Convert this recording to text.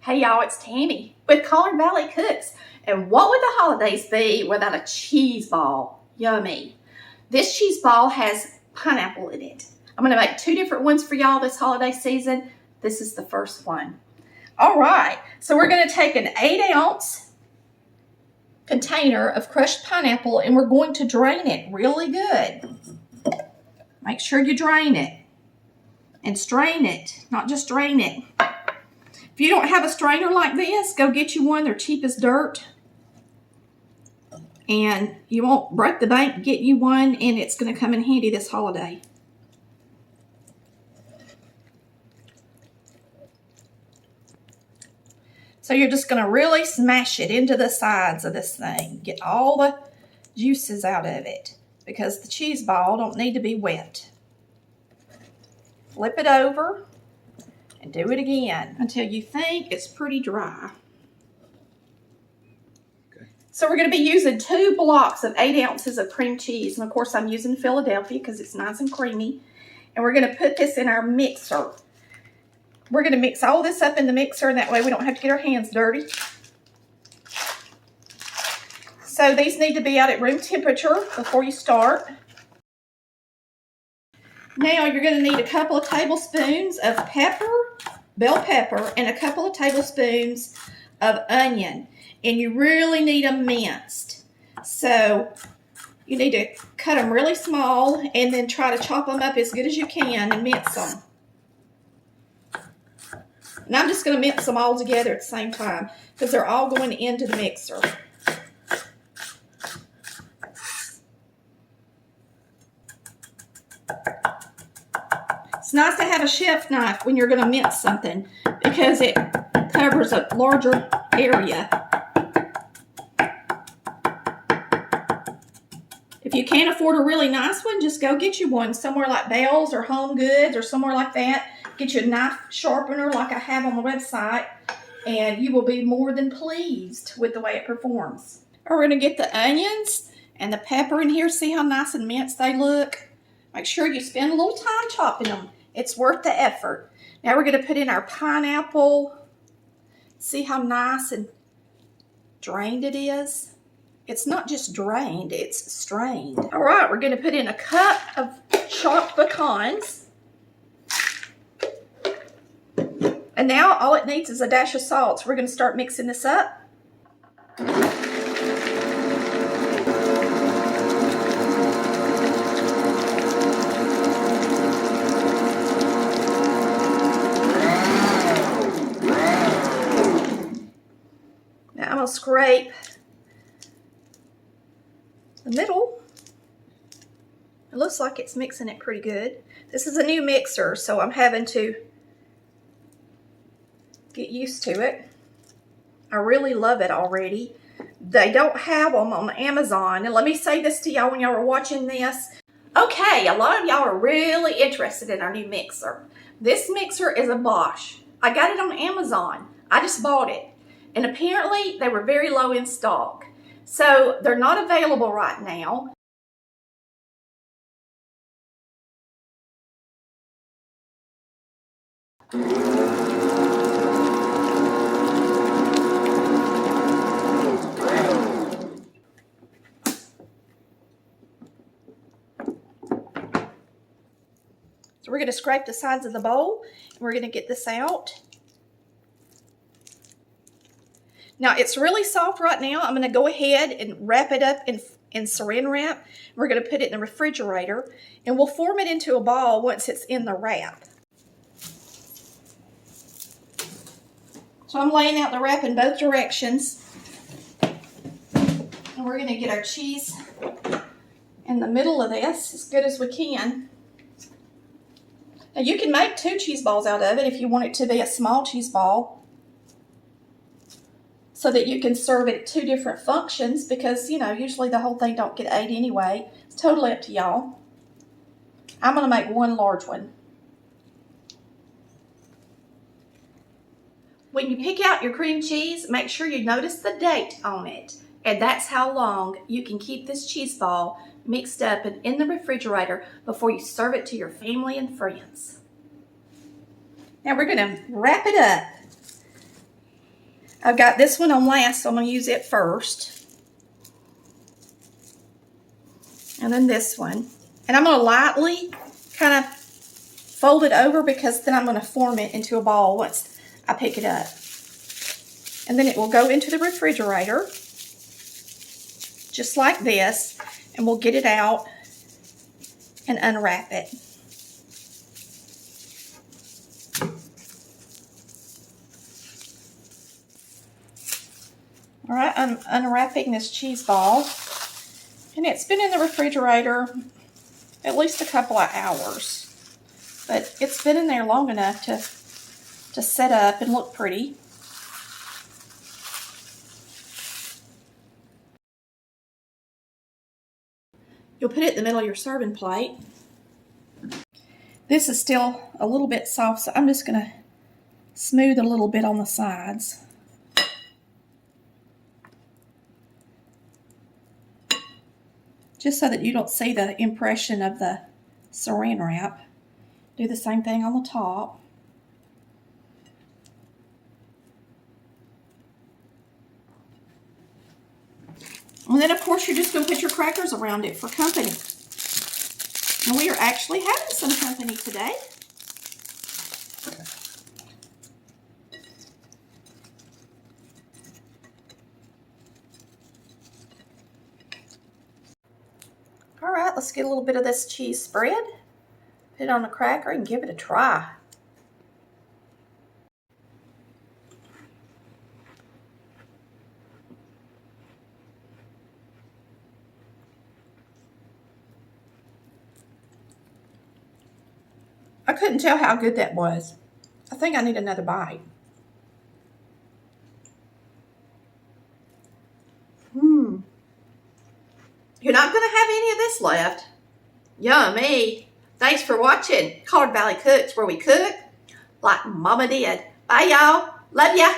Hey y'all, it's Tammy with Collin Valley Cooks. And what would the holidays be without a cheese ball? Yummy. This cheese ball has pineapple in it. I'm going to make two different ones for y'all this holiday season. This is the first one. All right, so we're going to take an 8-ounce container of crushed pineapple and we're going to drain it really good. Make sure you drain it and strain it, not just drain it. If you don't have a strainer like this, go get you one. They're cheap as dirt. And you won't break the bank, get you one, and it's going to come in handy this holiday. So you're just going to really smash it into the sides of this thing. Get all the juices out of it because the cheese ball don't need to be wet. Flip it over. And do it again until you think it's pretty dry. Okay. So we're going to be using 2 blocks of 8 ounces of cream cheese. And of course I'm using Philadelphia because it's nice and creamy. And we're going to put this in our mixer. We're going to mix all this up in the mixer and that way we don't have to get our hands dirty. So these need to be out at room temperature before you start. Now you're going to need a couple of tablespoons of bell pepper, and a couple of tablespoons of onion. And you really need them minced. So you need to cut them really small and then try to chop them up as good as you can and mince them. And I'm just going to mince them all together at the same time because they're all going into the mixer. It's nice to have a chef knife when you're going to mince something because it covers a larger area. If you can't afford a really nice one, just go get you one somewhere like Bell's or Home Goods or somewhere like that. Get you a knife sharpener like I have on the website and you will be more than pleased with the way it performs. We're going to get the onions and the pepper in here. See how nice and minced they look? Make sure you spend a little time chopping them. It's worth the effort. Now we're going to put in our pineapple. See how nice and drained it is? It's not just drained, it's strained. All right, we're going to put in a cup of chopped pecans. And now all it needs is a dash of salt. So we're going to start mixing this up. I'm going to scrape the middle. It looks like it's mixing it pretty good. This is a new mixer, so I'm having to get used to it. I really love it already. They don't have them on Amazon. And let me say this to y'all when y'all are watching this. Okay, a lot of y'all are really interested in our new mixer. This mixer is a Bosch. I got it on Amazon. I just bought it. And apparently they were very low in stock. So they're not available right now. So we're going to scrape the sides of the bowl and we're going to get this out. Now, it's really soft right now. I'm going to go ahead and wrap it up in saran wrap. We're going to put it in the refrigerator, and we'll form it into a ball once it's in the wrap. So I'm laying out the wrap in both directions. And we're going to get our cheese in the middle of this as good as we can. Now, you can make 2 cheese balls out of it if you want it to be a small cheese ball, so that you can serve it at 2 different functions because, you know, usually the whole thing don't get ate anyway. It's totally up to y'all. I'm going to make 1 large one. When you pick out your cream cheese, make sure you notice the date on it. And that's how long you can keep this cheese ball mixed up and in the refrigerator before you serve it to your family and friends. Now we're going to wrap it up. I've got this one on last, so I'm going to use it first. And then this one. And I'm going to lightly kind of fold it over because then I'm going to form it into a ball once I pick it up. And then it will go into the refrigerator, just like this, and we'll get it out and unwrap it. All right, I'm unwrapping this cheese ball, and it's been in the refrigerator at least a couple of hours, but it's been in there long enough to set up and look pretty. You'll put it in the middle of your serving plate. This is still a little bit soft, so I'm just going to smooth a little bit on the sides. Just so that you don't see the impression of the saran wrap. Do the same thing on the top. And then, of course, you're just going to put your crackers around it for company. And we are actually having some company today. All right, let's get a little bit of this cheese spread. Put it on a cracker and give it a try. I couldn't tell how good that was. I think I need another bite. You're not going to have any of this left. Yummy. Thanks for watching Collard Valley Cooks, where we cook like Mama did. Bye, y'all. Love ya.